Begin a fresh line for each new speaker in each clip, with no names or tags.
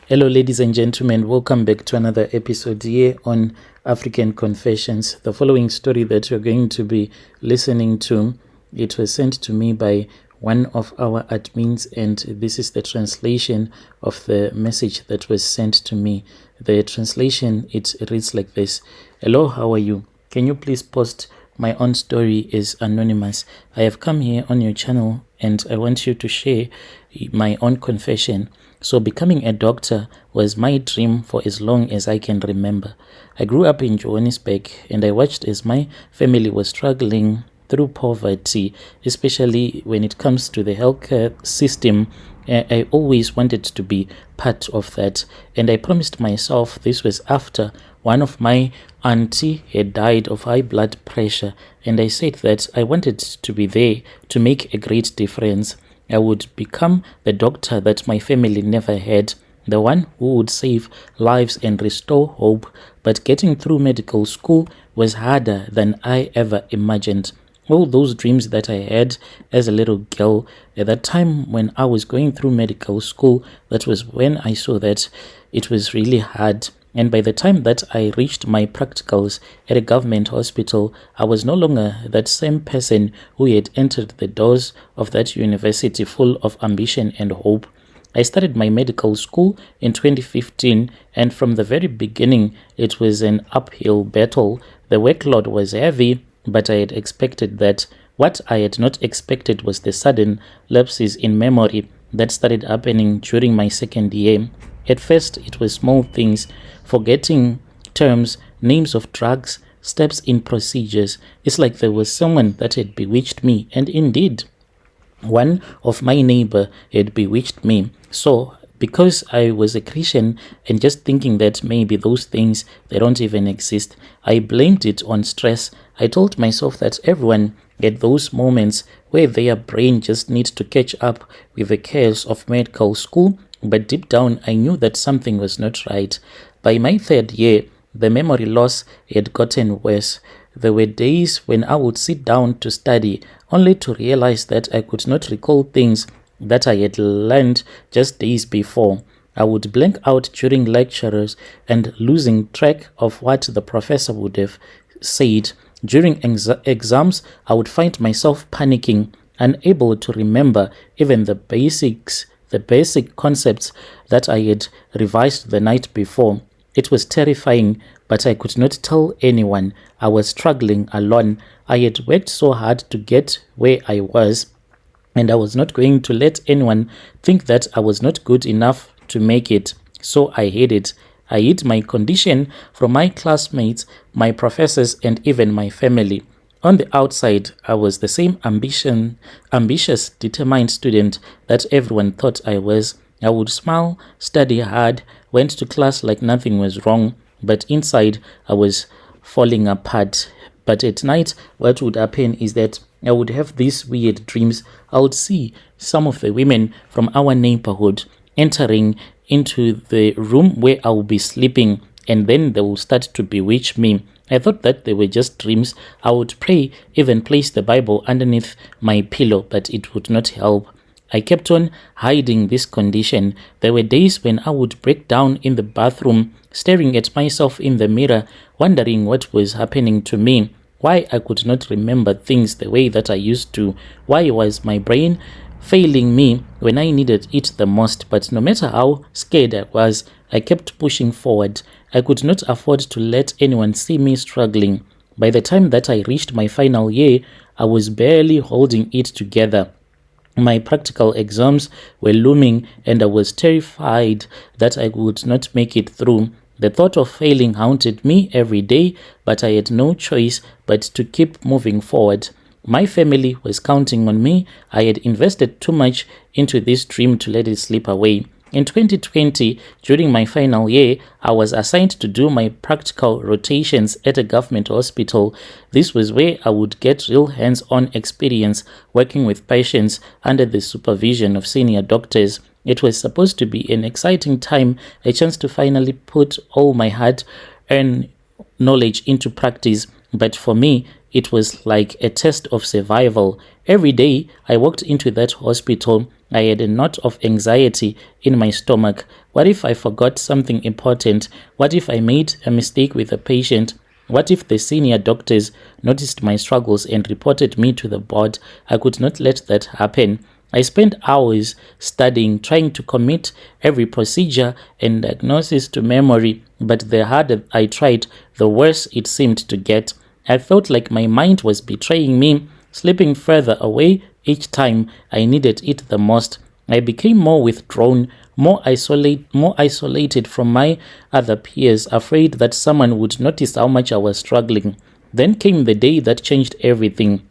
Hello, ladies and gentlemen. Welcome back to another episode here on African Confessions. The following story that you're going to be listening to, it was sent to me by one of our admins, and this is the translation of the message that was sent to me. The translation, it reads like this. Hello, how are you? Can you please post my own story is anonymous. I have come here on your channel and I want you to share my own confession. So becoming a doctor was my dream for as long as I can remember. I grew up in Johannesburg and I watched as my family was struggling through poverty, especially when it comes to the healthcare system. I always wanted to be part of that, and I promised myself this was after one of my auntie had died of high blood pressure, and I said that I wanted to be there to make a great difference. I would become the doctor that my family never had, the one who would save lives and restore hope. But getting through medical school was harder than I ever imagined. All those dreams that I had as a little girl, at that time when I was going through medical school, that was when I saw that it was really hard. And by the time that I reached my practicals at a government hospital, I was no longer that same person who had entered the doors of that university full of ambition and hope. I started my medical school in 2015, and from the very beginning, it was an uphill battle. The workload was heavy, but I had expected that. What I had not expected was the sudden lapses in memory that started happening during my second year. At first, it was small things, forgetting terms, names of drugs, steps in procedures. It's like there was someone that had bewitched me, and indeed, one of my neighbor had bewitched me. So, because I was a Christian and just thinking that maybe those things, they don't even exist, I blamed it on stress. I told myself that everyone had those moments where their brain just needs to catch up with the chaos of medical school, but deep down I knew that something was not right. By my third year, the memory loss had gotten worse. There were days when I would sit down to study, only to realize that I could not recall things that I had learned just days before. I would blank out during lectures and losing track of what the professor would have said. During exams, I would find myself panicking, unable to remember even the basic concepts that I had revised the night before. It was terrifying, but I could not tell anyone. I was struggling alone. I had worked so hard to get where I was, and I was not going to let anyone think that I was not good enough to make it. So I hid it. I hid my condition from my classmates, my professors, and even my family. On the outside, I was the same ambitious, determined student that everyone thought I was. I would smile, study hard, went to class like nothing was wrong, but inside I was falling apart. But at night, what would happen is that I would have these weird dreams. I would see some of the women from our neighborhood entering into the room where I would be sleeping, and then they would start to bewitch me. I thought that they were just dreams. I would pray, even place the Bible underneath my pillow, but it would not help. I kept on hiding this condition. There were days when I would break down in the bathroom, staring at myself in the mirror, wondering what was happening to me, why I could not remember things the way that I used to, why was my brain failing me when I needed it the most. But no matter how scared I was, I kept pushing forward. I could not afford to let anyone see me struggling. By the time that I reached my final year, I was barely holding it together. My practical exams were looming, and I was terrified that I would not make it through. The thought of failing haunted me every day, but I had no choice but to keep moving forward. My family was counting on me. I had invested too much into this dream to let it slip away. In 2020, during my final year, I was assigned to do my practical rotations at a government hospital. This was where I would get real hands-on experience working with patients under the supervision of senior doctors. It was supposed to be an exciting time, a chance to finally put all my hard-earned knowledge into practice. But for me, It was like a test of survival. Every day I walked into that hospital, I had a knot of anxiety in my stomach. What if I forgot something important? What if I made a mistake with a patient? What if the senior doctors noticed my struggles and reported me to the board? I could not let that happen. I spent hours studying, trying to commit every procedure and diagnosis to memory, but the harder I tried, the worse it seemed to get. I felt like my mind was betraying me, slipping further away each time I needed it the most. I became more withdrawn, more isolated from my other peers, afraid that someone would notice how much I was struggling. Then came the day that changed everything.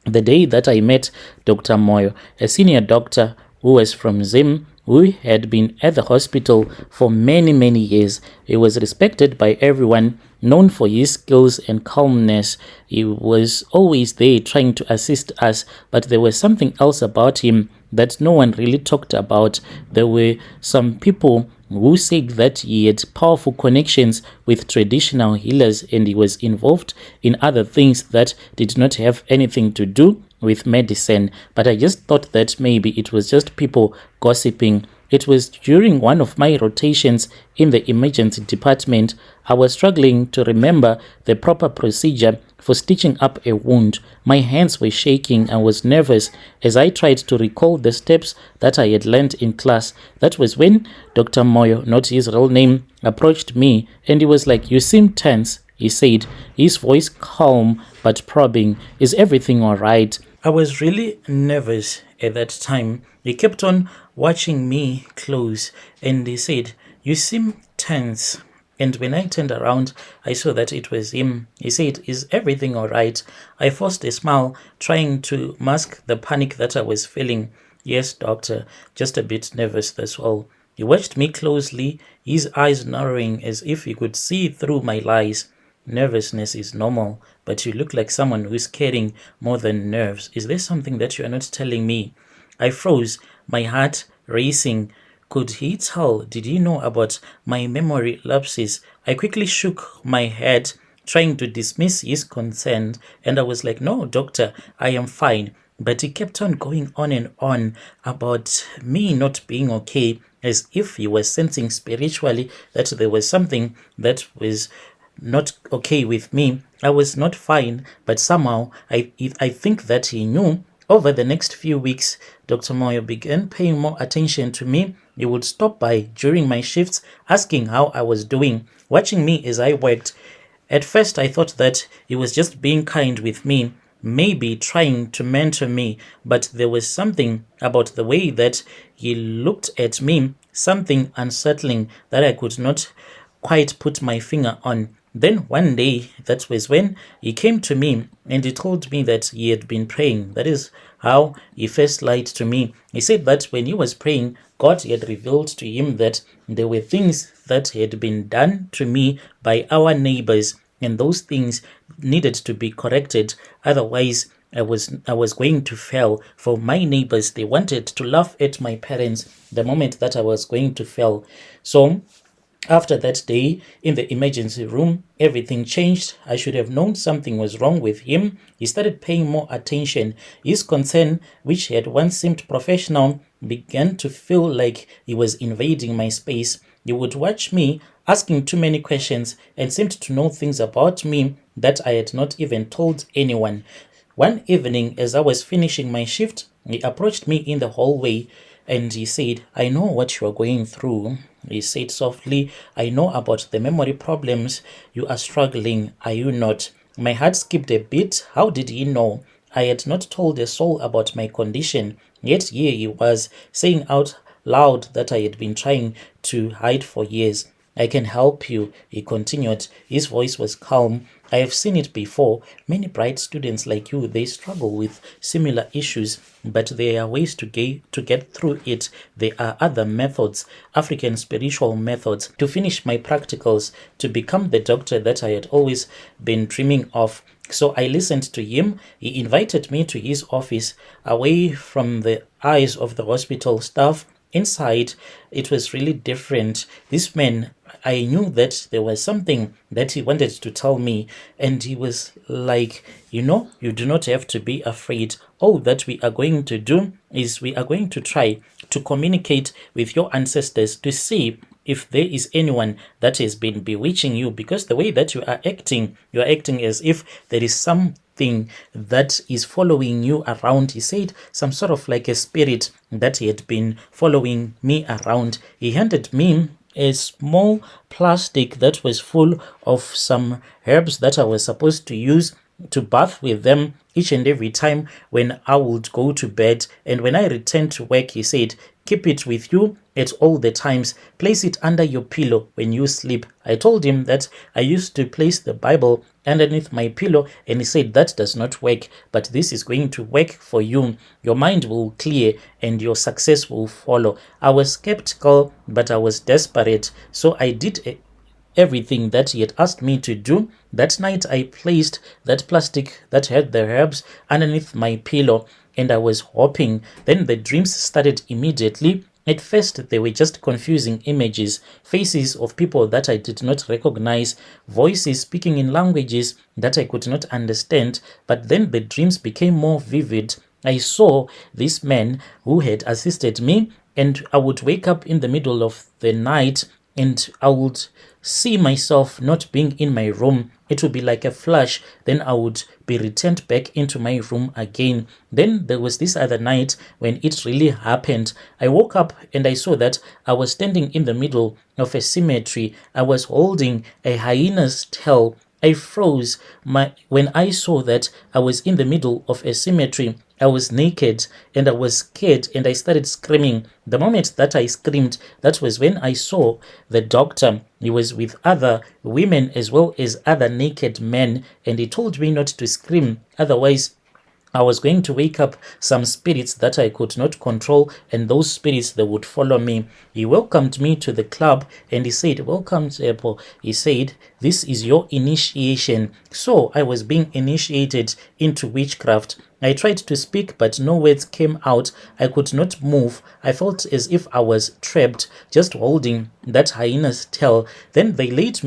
The day that I met Dr. Moyo, a senior doctor who was from Zim, who had been at the hospital for many, many years. He was respected by everyone, known for his skills and calmness. He was always there trying to assist us, but there was something else about him that no one really talked about. There were some people who said that he had powerful connections with traditional healers and he was involved in other things that did not have anything to do with medicine. But I just thought that maybe it was just people gossiping. It was during one of my rotations in the emergency department. I was struggling to remember the proper procedure for stitching up a wound. My hands were shaking and was nervous as I tried to recall the steps that I had learned in class. That was when Dr. Moyo, not his real name, approached me and he was like, "You seem tense," he said, his voice calm but probing. "Is everything all right?" I was really nervous at that time. He kept on watching me close and he said, "You seem tense." And when I turned around, I saw that it was him. He said, "Is everything all right?" I forced a smile, trying to mask the panic that I was feeling. "Yes, doctor, just a bit nervous, that's all." He watched me closely, his eyes narrowing as if he could see through my lies. "Nervousness is normal, but you look like someone who's carrying more than nerves. Is there something that you are not telling me?" I froze, my heart racing. Could he tell? Did he know about my memory lapses? I quickly shook my head, trying to dismiss his concern, and I was like, "No, doctor, I am fine." But he kept on going on and on about me not being okay, as if he was sensing spiritually that there was something that was not okay with me. I was not fine, but somehow I think that he knew. Over the next few weeks, Dr. Moyo began paying more attention to me. He would stop by during my shifts, asking how I was doing, watching me as I worked. At first, I thought that he was just being kind with me, maybe trying to mentor me, but there was something about the way that he looked at me, something unsettling that I could not quite put my finger on. Then one day, that was when he came to me and he told me that he had been praying. That is how he first lied to me. He said that when he was praying, God had revealed to him that there were things that had been done to me by our neighbors, and those things needed to be corrected. Otherwise, I was going to fail. For my neighbors, they wanted to laugh at my parents the moment that I was going to fail. So after that day in the emergency room, everything changed. I should have known something was wrong with him. He started paying more attention. His concern, which had once seemed professional, began to feel like he was invading my space. He would watch me, asking too many questions, and seemed to know things about me that I had not even told anyone. One evening, as I was finishing my shift, he approached me in the hallway and he said, "I know what you are going through." He said softly, "I know about the memory problems you are struggling. Are you not?" My heart skipped a bit. How did he know? I had not told a soul about my condition. Yet here he was, saying out loud that I had been trying to hide for years. "I can help you," he continued. His voice was calm. "I have seen it before. Many bright students like you, they struggle with similar issues, but there are ways to get through it. There are other methods, African spiritual methods, to finish my practicals, to become the doctor that I had always been dreaming of." So I listened to him. He invited me to his office, away from the eyes of the hospital staff. inside, it was really different. This man, I knew that there was something that he wanted to tell me, and he was like, you do not have to be afraid. All that we are going to do is we are going to try to communicate with your ancestors to see if there is anyone that has been bewitching you, because the way that you are acting as if there is something that is following you around. He said some sort of like a spirit that he had been following me around. He handed me a small plastic that was full of some herbs that I was supposed to use to bath with them each and every time when I would go to bed. And when I returned to work, he said, keep it with you at all the times. Place it under your pillow when you sleep. I told him that I used to place the Bible underneath my pillow, and he said that does not work, but this is going to work for you. Your mind will clear and your success will follow. I was skeptical, but I was desperate, so I did everything that he had asked me to do. That night I placed that plastic that had the herbs underneath my pillow, and I was hoping. Then the dreams started immediately. At first, they were just confusing images, faces of people that I did not recognize, voices speaking in languages that I could not understand. But then the dreams became more vivid. I saw this man who had assisted me, and I would wake up in the middle of the night and I would see myself not being in my room. It would be like a flash. Then I would be returned back into my room again. Then there was this other night when it really happened. I woke up and I saw that I was standing in the middle of a cemetery. I was holding a hyena's tail. I froze when I saw that I was in the middle of a cemetery. I was naked and I was scared and I started screaming. The moment that I screamed, that was when I saw the doctor. He was with other women as well as other naked men, and he told me not to scream, otherwise I was going to wake up some spirits that I could not control, and those spirits, they would follow me. He welcomed me to the club and he said, welcome, Tsepo. He said, this is your initiation. So I was being initiated into witchcraft. I tried to speak, but no words came out. I could not move. I felt as if I was trapped, just holding that hyena's tail. Then they led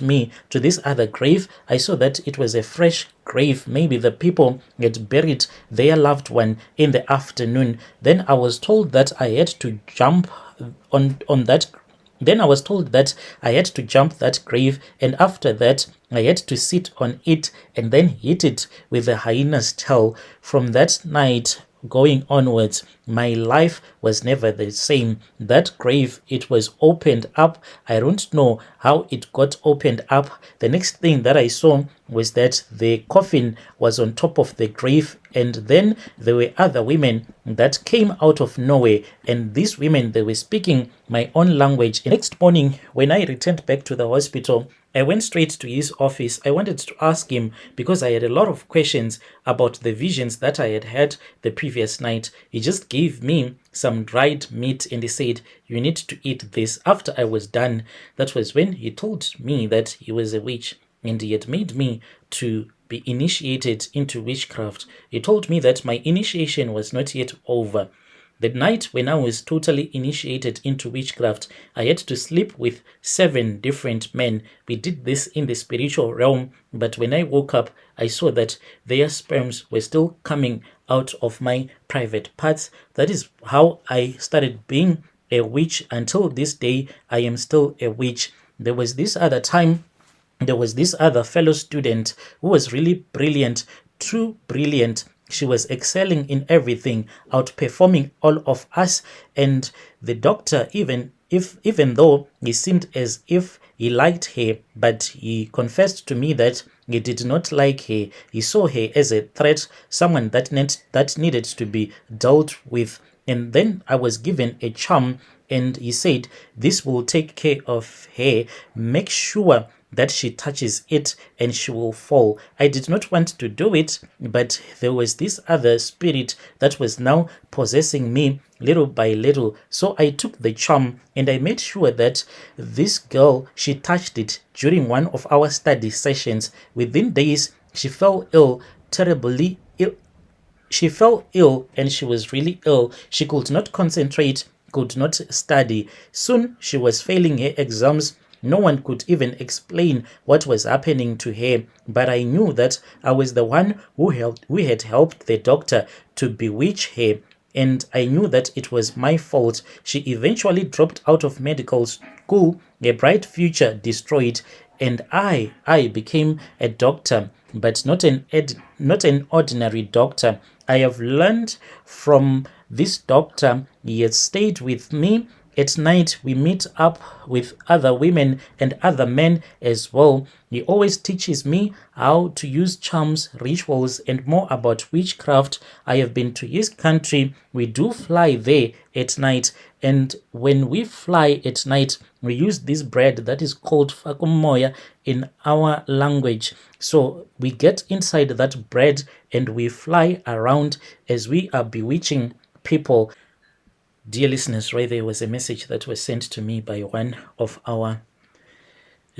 me to this other grave. I saw that it was a fresh grave. Maybe the people had buried their loved one in the afternoon. Then I was told that I had to jump on that. Then I was told that I had to jump that grave, and after that I had to sit on it and then hit it with the hyena's tail. From that night going onwards, my life was never the same. That grave, it was opened up. I don't know how it got opened up. The next thing that I saw was that the coffin was on top of the grave, and then there were other women that came out of nowhere, and these women, they were speaking my own language. Next morning, when I returned back to the hospital, I went straight to his office. I wanted to ask him because I had a lot of questions about the visions that I had had the previous night. He just gave me some dried meat and he said, you need to eat this. After I was done, that was when he told me that he was a witch and he had made me to be initiated into witchcraft. He told me that my initiation was not yet over. The night when I was totally initiated into witchcraft, I had to sleep with 7 different men. We did this in the spiritual realm, but when I woke up, I saw that their sperms were still coming out of my private parts. That is how I started being a witch. Until this day, I am still a witch. There was this other fellow student who was really brilliant, too brilliant. She was excelling in everything, outperforming all of us. And the doctor, even though he seemed as if he liked her, but he confessed to me that he did not like her. He saw her as a threat, someone that needed to be dealt with. And then I was given a charm, and he said, this will take care of her. Make sure that she touches it and she will fall. I did not want to do it, but there was this other spirit that was now possessing me little by little. So I took the charm and I made sure that this girl, she touched it during one of our study sessions. Within days, she fell ill, terribly ill. She fell ill and she was really ill. She could not concentrate could not study. Soon she was failing her exams. No one could even explain what was happening to her, but I knew that I was the one who had helped the doctor to bewitch her, and I knew that it was my fault. She eventually dropped out of medical school, a bright future destroyed, and I became a doctor, but not an ordinary doctor. I have learned from this doctor. He has stayed with me. At night, we meet up with other women and other men as well. He always teaches me how to use charms, rituals, and more about witchcraft. I have been to his country. We do fly there at night. And when we fly at night, we use this bread that is called fakumoya in our language. So we get inside that bread and we fly around as we are bewitching people. Dear listeners, right there was a message that was sent to me by one of our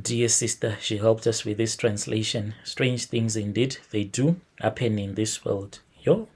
dear sister. She helped us with this translation. Strange things indeed, they do happen in this world. Yo.